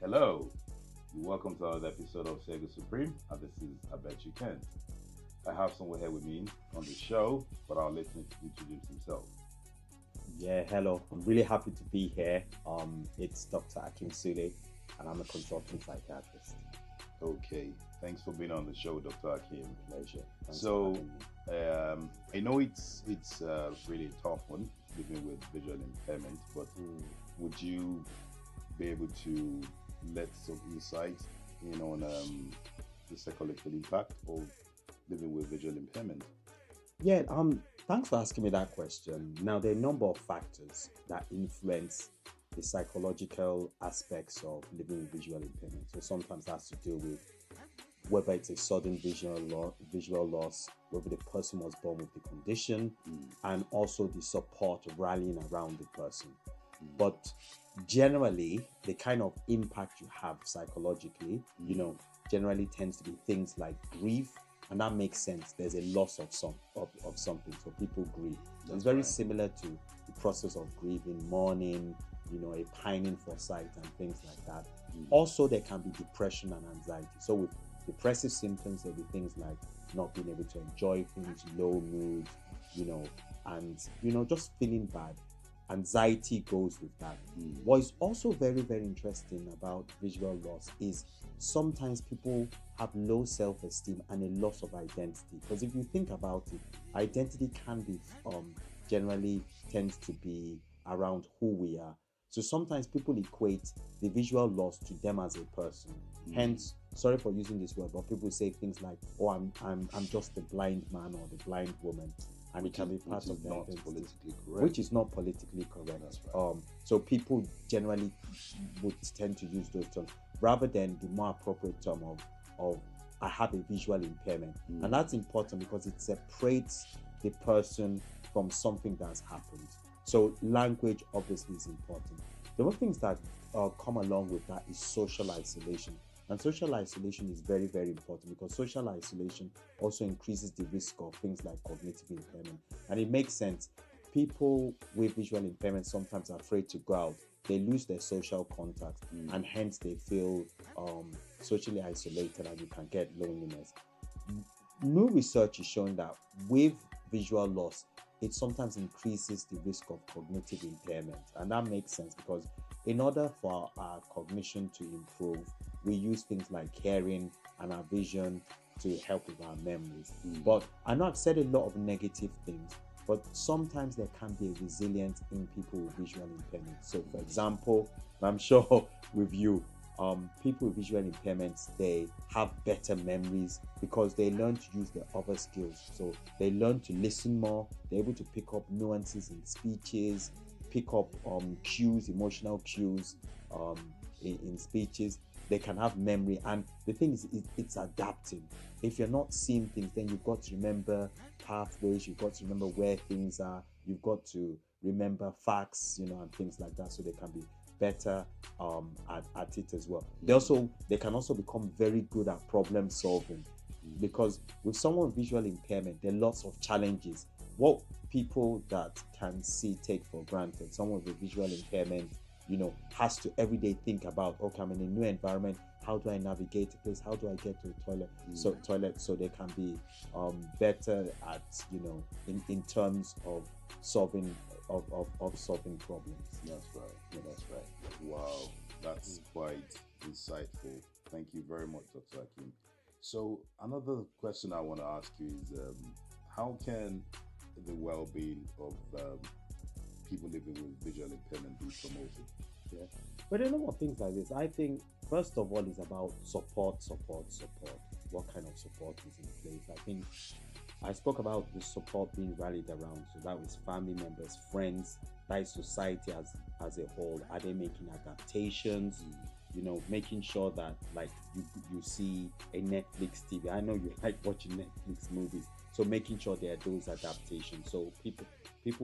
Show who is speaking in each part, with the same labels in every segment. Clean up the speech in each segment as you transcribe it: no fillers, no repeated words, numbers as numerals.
Speaker 1: Hello, welcome to another episode of Sega Supreme, and this is I Bet You Can. I have someone here with me on the show, but I'll let him introduce himself.
Speaker 2: Yeah, hello. I'm really happy to be here. It's Dr. Akeem-Sule, and I'm a consultant psychiatrist.
Speaker 1: Okay, thanks for being on the show, Dr. Akim.
Speaker 2: Pleasure. Thanks for
Speaker 1: So,
Speaker 2: having me.
Speaker 1: I know it's really a tough one living with visual impairment, but
Speaker 2: Mm.
Speaker 1: would you be able to let some insight in on the psychological impact of living with visual impairment?
Speaker 2: Yeah, thanks for asking me that question. Now, there are a number of factors that influence the psychological aspects of living with visual impairment. So sometimes that has to do with whether it's a sudden visual loss, whether the person was born with the condition,
Speaker 1: Mm,
Speaker 2: and also the support rallying around the person.
Speaker 1: mm,
Speaker 2: But generally, the kind of impact you have psychologically,
Speaker 1: mm.
Speaker 2: generally tends to be things like grief, and that makes sense. There's a loss of something, so people grieve. So it's
Speaker 1: That's
Speaker 2: very
Speaker 1: right.
Speaker 2: similar to the process of grieving, mourning, a pining for sight and things like that.
Speaker 1: Mm,
Speaker 2: Also, there can be depression and anxiety. So with depressive symptoms, there'll be things like not being able to enjoy things, low mood, you know, and just feeling bad. Anxiety goes with that.
Speaker 1: mm,
Speaker 2: What is also very, very interesting about visual loss is sometimes people have low self esteem and a loss of identity. Because if you think about it, identity can be generally tends to be around who we are. So sometimes people equate the visual loss to them as a person.
Speaker 1: mm.
Speaker 2: Hence, sorry for using this word, but people say things like, "Oh, I'm just the blind man or the blind woman," and it
Speaker 1: which
Speaker 2: can
Speaker 1: is
Speaker 2: be
Speaker 1: which
Speaker 2: part
Speaker 1: is
Speaker 2: of their
Speaker 1: not
Speaker 2: identity,
Speaker 1: politically correct.
Speaker 2: which is not politically correct.
Speaker 1: That's right.
Speaker 2: So people generally would tend to use those terms rather than the more appropriate term of I have a visual impairment, and
Speaker 1: Mm,
Speaker 2: that's important because it separates the person from something that's happened. So language obviously is important. The other things that come along with that is social isolation. And social isolation is very, very important because social isolation also increases the risk of things like cognitive impairment. And it makes sense. People with visual impairment sometimes are afraid to go out. They lose their social contact
Speaker 1: mm,
Speaker 2: and hence they feel socially isolated and you can get loneliness. New research is showing that with visual loss, it sometimes increases the risk of cognitive impairment. And that makes sense because in order for our cognition to improve, we use things like hearing and our vision to help with our memories.
Speaker 1: mm.
Speaker 2: But I know I've said a lot of negative things, but sometimes there can be a resilience in people with visual impairment. So, for example, I'm sure with you, people with visual impairments, they have better memories because they learn to use their other skills. So they learn to listen more. They're able to pick up nuances in speeches, pick up cues, emotional cues um, in speeches. They can have memory, and the thing is, it's adapting. If you're not seeing things, then you've got to remember pathways. You've got to remember where things are. You've got to remember facts, and things like that, so they can be better at it as well. They can also become very good at problem solving because with someone with visual impairment, there are lots of challenges. What people that can see take for granted, someone with visual impairment, has to every day think about, okay, I'm in a new environment. How do I navigate the place? How do I get to the toilet? So they can be better at in terms of solving of solving problems.
Speaker 1: That's right. That's right. Wow, that's quite insightful. Thank you very much, Dr. Akim. So another question I want to ask you is, how can the well-being of people living with visual impairment be promoted?
Speaker 2: Yeah. But there are a lot of things like this. I think first of all is about support. What kind of support is in place? I think I spoke about the support being rallied around. So that was family members, friends, that is society as a whole. Are they making adaptations? Making sure that like you see a Netflix TV. I know you like watching Netflix movies. So making sure there are those adaptations. So people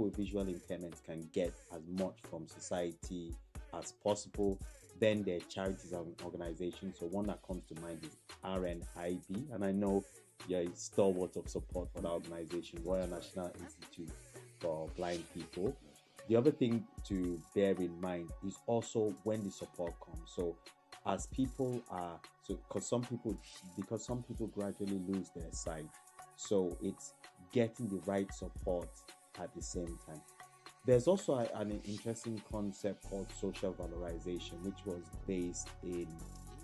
Speaker 2: with visual impairments can get as much from society as possible. Then there are charities and organizations. So one that comes to mind is RNIB, and I know you're a stalwart of support for that organization, Royal National Institute for Blind People. The other thing to bear in mind is also when the support comes. So as people are, so because some people gradually lose their sight, so it's getting the right support at the same time. There's also an interesting concept called social valorization, which was based in,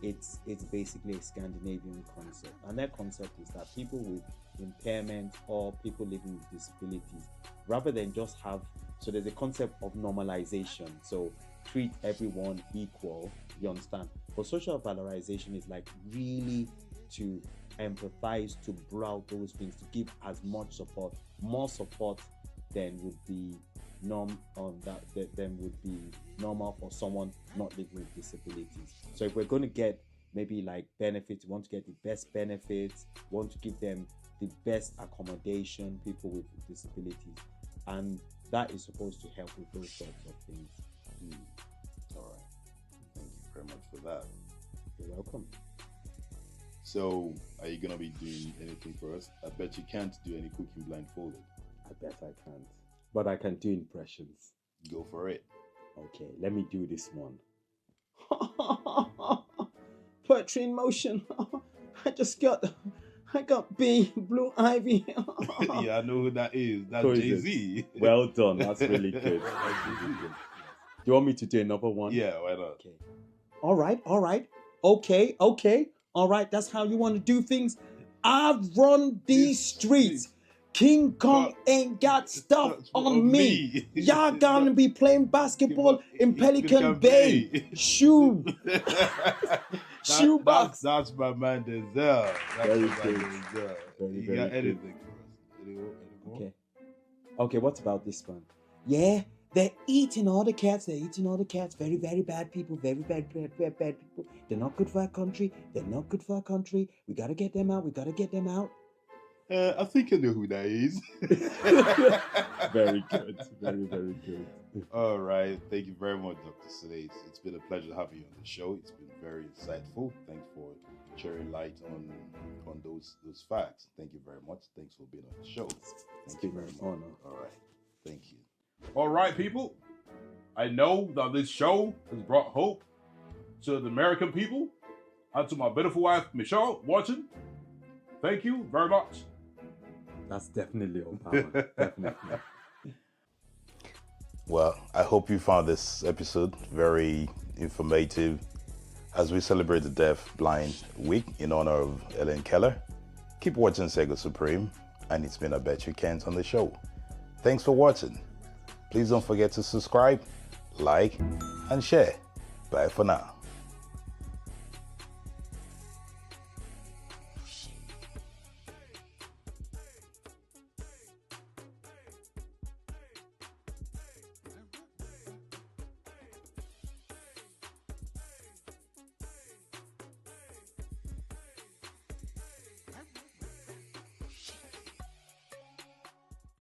Speaker 2: it's basically a Scandinavian concept, and that concept is that people with impairment or people living with disabilities, rather than just have, so there's a concept of normalization, so treat everyone equal, you understand, but social valorization is like really to empathize, to brow out those things, to give as much support, more support than would be would be normal for someone not living with disabilities. So if we're going to get maybe like benefits, we want to get the best benefits, want to give them the best accommodation, people with disabilities, and that is supposed to help with those sorts of things.
Speaker 1: All right, thank you very much for that.
Speaker 2: You're welcome.
Speaker 1: So, are you gonna be doing anything for us? I bet you can't do any cooking blindfolded.
Speaker 2: I bet I can't, but I can do impressions.
Speaker 1: Go for it.
Speaker 2: Okay, let me do this one. Poetry in motion. I got B, Blue Ivy.
Speaker 1: Yeah, I know who that is. That's
Speaker 2: Who is
Speaker 1: Jay-Z.
Speaker 2: Well done. That's really good. That's really good. Do you want me to do another one?
Speaker 1: Yeah, why not?
Speaker 2: Okay. All right. Okay. All right. That's how you want to do things. I've run these streets. King Kong ain't got stuff on me. Y'all gonna be playing basketball in Pelican Bay. Shoe. Shoebox.
Speaker 1: That's my man Denzel.
Speaker 2: Very good. Very,
Speaker 1: You
Speaker 2: very
Speaker 1: got
Speaker 2: good.
Speaker 1: anything for us? Any more?
Speaker 2: Okay, what about this one? Yeah, they're eating all the cats. Very, very bad people. Very bad people. They're not good for our country. We gotta get them out.
Speaker 1: I think I know who that is.
Speaker 2: Very good. Very, very good.
Speaker 1: All right. Thank you very much, Dr. Sule. It's been a pleasure having you on the show. It's been very insightful. Thanks for shedding light on those facts. Thank you very much. Thanks for being on the show. Thank you very much.
Speaker 2: Honor.
Speaker 1: All right. Thank you.
Speaker 3: All right, people. I know that this show has brought hope to the American people and to my beautiful wife, Michelle, watching. Thank you very much.
Speaker 2: That's definitely on power. Definitely.
Speaker 1: Well, I hope you found this episode very informative as we celebrate the Deaf Blind Week in honor of Ellen Keller. Keep watching Sega Supreme, and it's been a Bet You Can't on the show. Thanks for watching. Please don't forget to subscribe, like, and share. Bye for now.